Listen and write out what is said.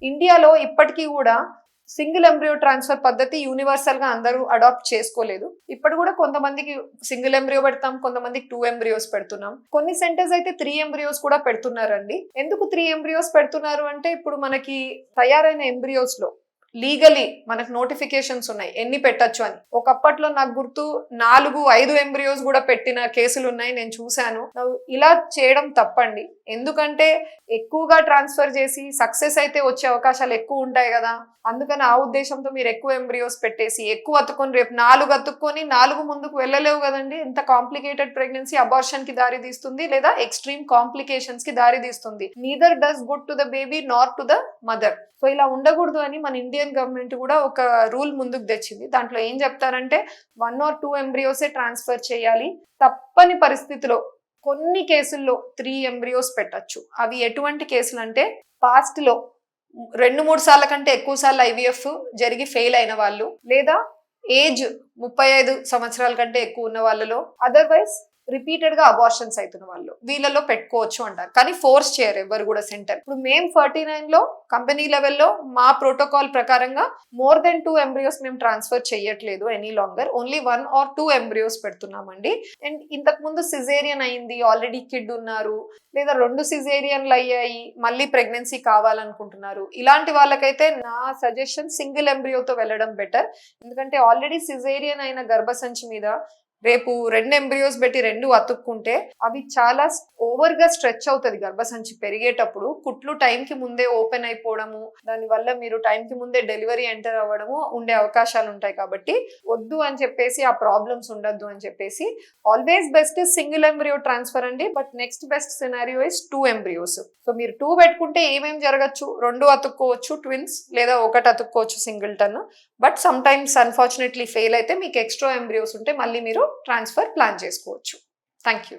ఇండియాలో ఇప్పటికీ కూడా సింగిల్ ఎంబ్రియో ట్రాన్స్ఫర్ పద్ధతి యూనివర్సల్ గా అందరూ అడాప్ట్ చేసుకోలేదు. ఇప్పుడు కూడా కొంతమందికి సింగిల్ ఎంబ్రియో పెడతాం, కొంతమందికి 2 ఎంబ్రియోస్ పెడుతున్నాం. కొన్ని సెంటర్స్ అయితే 3 ఎంబ్రియోస్ కూడా పెడుతున్నారండి. ఎందుకు 3 ఎంబ్రియోస్ పెడుతున్నారు అంటే ఇప్పుడు మనకి తయారైన ఎంబ్రియోస్ లో లీగలీ మనకు నోటిఫికేషన్స్ ఉన్నాయి ఎన్ని పెట్టచ్చు అని. ఒకప్పట్లో నాకు గుర్తు 4-5 ఎంబ్రియోస్ కూడా పెట్టిన కేసులు ఉన్నాయి, నేను చూశాను. ఇలా చేయడం తప్పండి. ఎందుకంటే ఎక్కువగా ట్రాన్స్ఫర్ చేసి సక్సెస్ అయితే వచ్చే అవకాశాలు ఎక్కువ ఉంటాయి కదా. అందుకని ఆ ఉద్దేశంతో మీరు ఎక్కువ ఎంబ్రియోస్ పెట్టేసి ఎక్కువ అతుక్కొని రేపు 4 అతుక్కొని 4 ముందుకు వెళ్ళలేవు కదండి. ఎంత కాంప్లికేటెడ్ ప్రెగ్నెన్సీ అబార్షన్ కి దారి తీస్తుంది లేదా ఎక్స్ట్రీమ్ కాంప్లికేషన్స్ కి దారి తీస్తుంది. Neither does good to the baby not to the mother. So ఇలా ఉండకూడదు అని మన ఇండియన్ గవర్నమెంట్ కూడా ఒక రూల్ ముందుకు తెచ్చింది. దాంట్లో ఏం చెప్తారంటే 1 or 2 ఎంబ్రియోసే ట్రాన్స్ఫర్ చేయాలి. తప్పని పరిస్థితిలో కొన్ని కేసుల్లో 3 ఎంబ్రియోస్ పెట్టచ్చు. అవి ఎటువంటి కేసులు అంటే పాస్ట్ లో 2-3 సార్ల కంటే ఎక్కువ సార్లు IVF జరిగి ఫెయిల్ అయిన వాళ్ళు, లేదా ఏజ్ 35 సంవత్సరాల కంటే ఎక్కువ ఉన్న వాళ్ళలో, అదర్వైజ్ రిపీటెడ్ గా అబార్షన్స్ అవుతున్న వాళ్ళు, వీళ్ళలో పెట్టుకోవచ్చు అంటారు. కానీ ఫోర్స్ చేయరు ఎవరు కూడా సెంటర్. ఇప్పుడు మేము 49 లో కంపెనీ లెవెల్లో మా ప్రోటోకాల్ ప్రకారంగా మోర్ దెన్ 2 ఎంబ్రియోస్ మేము ట్రాన్స్ఫర్ చేయట్లేదు any longer. Only 1 or 2 embryos పెడుతున్నామండి. అండ్ ఇంతకు ముందు సిజేరియన్ అయింది, ఆల్రెడీ కిడ్ ఉన్నారు, లేదా 2 సిజేరియన్లు అయ్యాయి, మళ్ళీ ప్రెగ్నెన్సీ కావాలనుకుంటున్నారు, ఇలాంటి వాళ్ళకైతే నా సజెషన్ సింగిల్ ఎంబ్రియోతో వెళ్ళడం బెటర్. ఎందుకంటే ఆల్రెడీ సిజేరియన్ అయిన గర్భసంచి మీద రేపు 2 ఎంబ్రియోస్ పెట్టి 2 అతుక్కుంటే అవి చాలా ఓవర్ గా స్ట్రెచ్ అవుతుంది. గర్భసంచి పెరిగేటప్పుడు కుట్లు టైంకి ముందే ఓపెన్ అయిపోవడము, దానివల్ల మీరు టైంకి ముందే డెలివరీ ఎంటర్ అవ్వడము ఉండే అవకాశాలు ఉంటాయి. కాబట్టి వద్దు అని చెప్పేసి, ఆ ప్రాబ్లమ్స్ ఉండద్దు అని చెప్పేసి always best single embryo transfer అండి. But next best scenario is 2 embryos. So మీరు 2 పెట్టుకుంటే ఏమేం జరగచ్చు, 2 అతుక్కోవచ్చు ట్విన్స్, లేదా 1 అతుక్కోవచ్చు singleton. But sometimes unfortunately fail అయితే మీకు ఎక్స్ట్రా ఎంబ్రియోస్ ఉంటే మళ్ళీ మీరు ట్రాన్స్ఫర్ ప్లాన్ చేసుకోవచ్చు. Thank you.